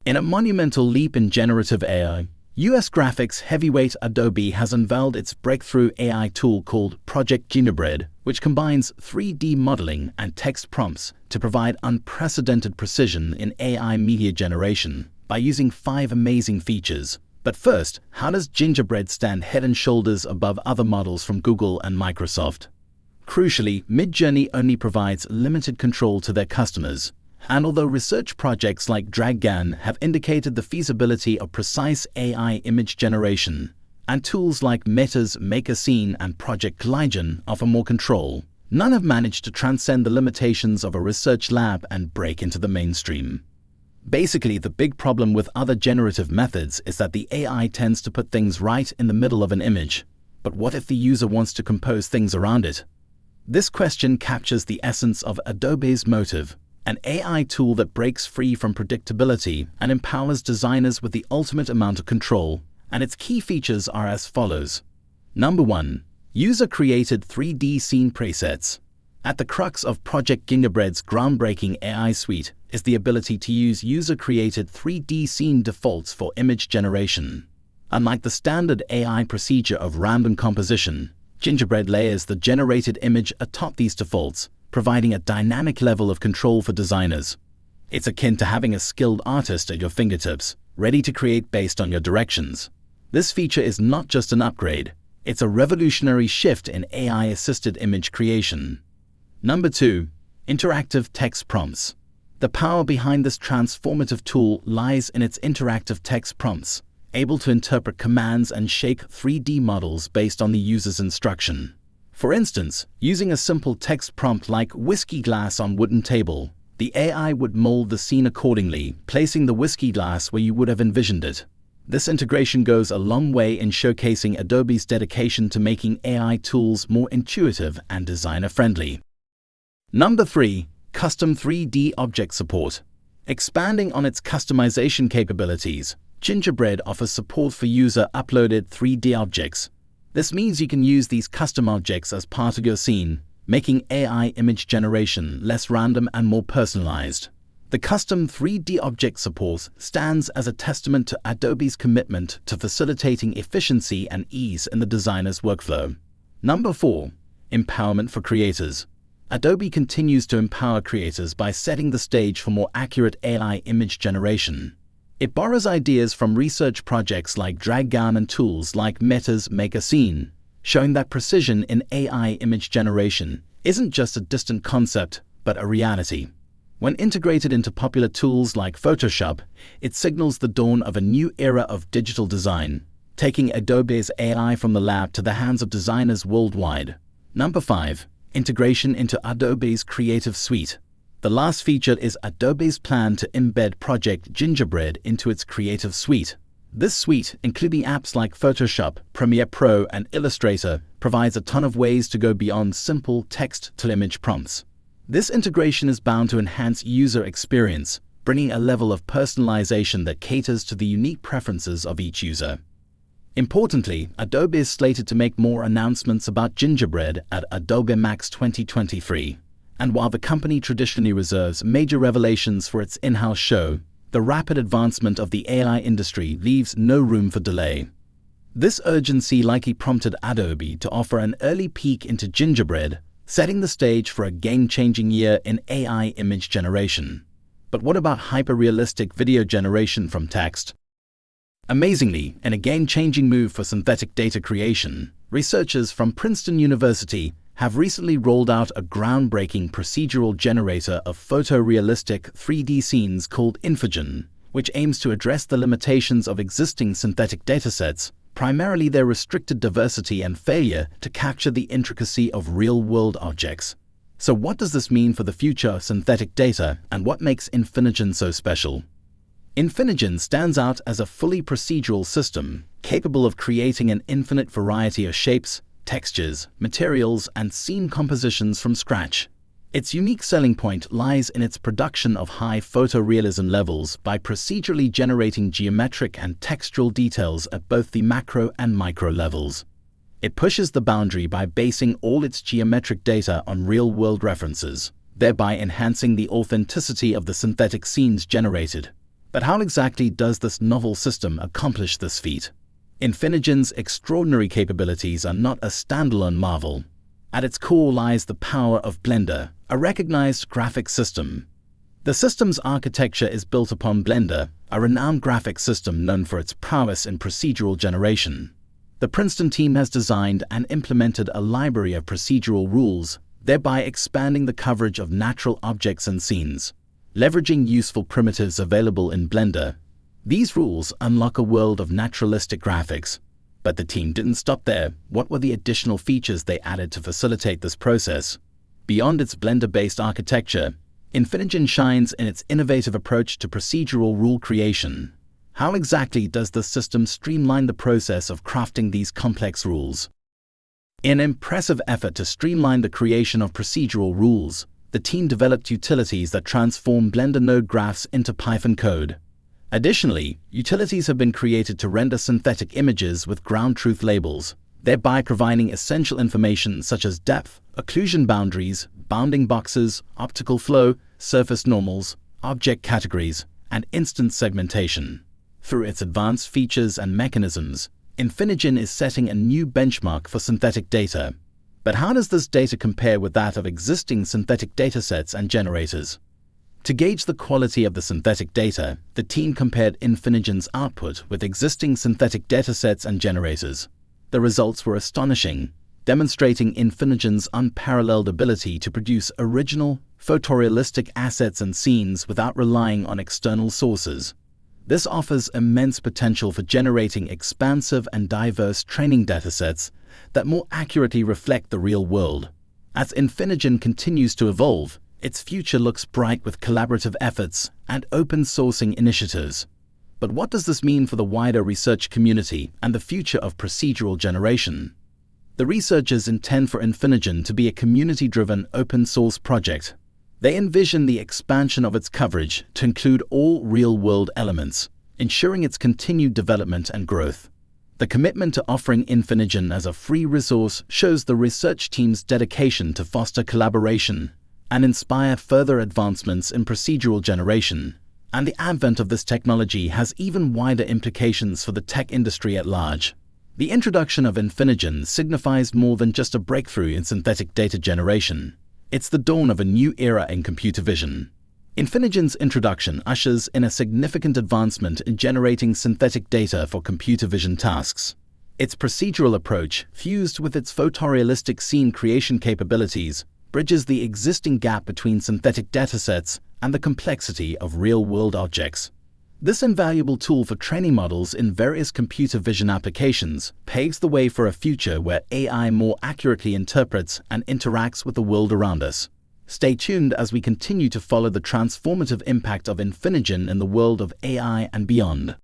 In a monumental leap in generative AI, US graphics heavyweight Adobe has unveiled its breakthrough AI tool called Project Gingerbread, which combines 3D modeling and text prompts to provide unprecedented precision in AI media generation by using 5 amazing features. But first, how does Gingerbread stand head and shoulders above other models from Google and Microsoft? Crucially, Midjourney only provides limited control to their customers. And although research projects like DragGAN have indicated the feasibility of precise AI image generation, and tools like Meta's Make a Scene and Project Collision offer more control, none have managed to transcend the limitations of a research lab and break into the mainstream. Basically, the big problem with other generative methods is that the AI tends to put things right in the middle of an image. But what if the user wants to compose things around it? This question captures the essence of Adobe's motive, an AI tool that breaks free from predictability and empowers designers with the ultimate amount of control, and its key features are as follows. Number 1. User-created 3D scene presets. At the crux of Project Gingerbread's groundbreaking AI suite is the ability to use user-created 3D scene defaults for image generation. Unlike the standard AI procedure of random composition, Gingerbread layers the generated image atop these defaults, providing a dynamic level of control for designers. It's akin to having a skilled artist at your fingertips, ready to create based on your directions. This feature is not just an upgrade, it's a revolutionary shift in AI-assisted image creation. Number 2. Interactive text prompts. The power behind this transformative tool lies in its interactive text prompts, able to interpret commands and shake 3D models based on the user's instruction. For instance, using a simple text prompt like whiskey glass on wooden table, the AI would mold the scene accordingly, placing the whiskey glass where you would have envisioned it. This integration goes a long way in showcasing Adobe's dedication to making AI tools more intuitive and designer-friendly. Number 3. Custom 3D object support. Expanding on its customization capabilities, Gingerbread offers support for user-uploaded 3D objects. This means you can use these custom objects as part of your scene, making AI image generation less random and more personalized. The custom 3D object support stands as a testament to Adobe's commitment to facilitating efficiency and ease in the designer's workflow. Number 4. Empowerment for creators. Adobe continues to empower creators by setting the stage for more accurate AI image generation. It borrows ideas from research projects like DragGAN and tools like Meta's Make a Scene, showing that precision in AI image generation isn't just a distant concept, but a reality. When integrated into popular tools like Photoshop, it signals the dawn of a new era of digital design, taking Adobe's AI from the lab to the hands of designers worldwide. Number 5. Integration into Adobe's Creative Suite. The last feature is Adobe's plan to embed Project Gingerbread into its Creative Suite. This suite, including apps like Photoshop, Premiere Pro, and Illustrator, provides a ton of ways to go beyond simple text-to-image prompts. This integration is bound to enhance user experience, bringing a level of personalization that caters to the unique preferences of each user. Importantly, Adobe is slated to make more announcements about Gingerbread at Adobe Max 2023. And while the company traditionally reserves major revelations for its in-house show, the rapid advancement of the AI industry leaves no room for delay. This urgency likely prompted Adobe to offer an early peek into Gingerbread, setting the stage for a game-changing year in AI image generation. But what about hyper-realistic video generation from text? Amazingly, in a game-changing move for synthetic data creation, researchers from Princeton University have recently rolled out a groundbreaking procedural generator of photorealistic 3D scenes called Infogen, which aims to address the limitations of existing synthetic datasets, primarily their restricted diversity and failure to capture the intricacy of real-world objects. So what does this mean for the future of synthetic data, and what makes Infogen so special? Infogen stands out as a fully procedural system, capable of creating an infinite variety of shapes, textures, materials, and scene compositions from scratch. Its unique selling point lies in its production of high photorealism levels by procedurally generating geometric and textural details at both the macro and micro levels. It pushes the boundary by basing all its geometric data on real-world references, thereby enhancing the authenticity of the synthetic scenes generated. But how exactly does this novel system accomplish this feat? Infinigen's extraordinary capabilities are not a standalone marvel. At its core lies the power of Blender, a recognized graphics system. The system's architecture is built upon Blender, a renowned graphics system known for its prowess in procedural generation. The Princeton team has designed and implemented a library of procedural rules, thereby expanding the coverage of natural objects and scenes. Leveraging useful primitives available in Blender, these rules unlock a world of naturalistic graphics. But the team didn't stop there. What were the additional features they added to facilitate this process? Beyond its Blender-based architecture, Infinigen shines in its innovative approach to procedural rule creation. How exactly does the system streamline the process of crafting these complex rules? In an impressive effort to streamline the creation of procedural rules, the team developed utilities that transform Blender node graphs into Python code. Additionally, utilities have been created to render synthetic images with ground truth labels, thereby providing essential information such as depth, occlusion boundaries, bounding boxes, optical flow, surface normals, object categories, and instance segmentation. Through its advanced features and mechanisms, Infinigen is setting a new benchmark for synthetic data. But how does this data compare with that of existing synthetic datasets and generators? To gauge the quality of the synthetic data, the team compared Infinigen's output with existing synthetic datasets and generators. The results were astonishing, demonstrating Infinigen's unparalleled ability to produce original, photorealistic assets and scenes without relying on external sources. This offers immense potential for generating expansive and diverse training datasets that more accurately reflect the real world. As Infinigen continues to evolve, its future looks bright with collaborative efforts and open sourcing initiatives. But what does this mean for the wider research community and the future of procedural generation? The researchers intend for Infinigen to be a community-driven open-source project. They envision the expansion of its coverage to include all real-world elements, ensuring its continued development and growth. The commitment to offering Infinigen as a free resource shows the research team's dedication to foster collaboration and inspire further advancements in procedural generation. And the advent of this technology has even wider implications for the tech industry at large. The introduction of Infinigen signifies more than just a breakthrough in synthetic data generation. It's the dawn of a new era in computer vision. Infinigen's introduction ushers in a significant advancement in generating synthetic data for computer vision tasks. Its procedural approach, fused with its photorealistic scene creation capabilities, bridges the existing gap between synthetic datasets and the complexity of real-world objects. This invaluable tool for training models in various computer vision applications paves the way for a future where AI more accurately interprets and interacts with the world around us. Stay tuned as we continue to follow the transformative impact of Infinigen in the world of AI and beyond.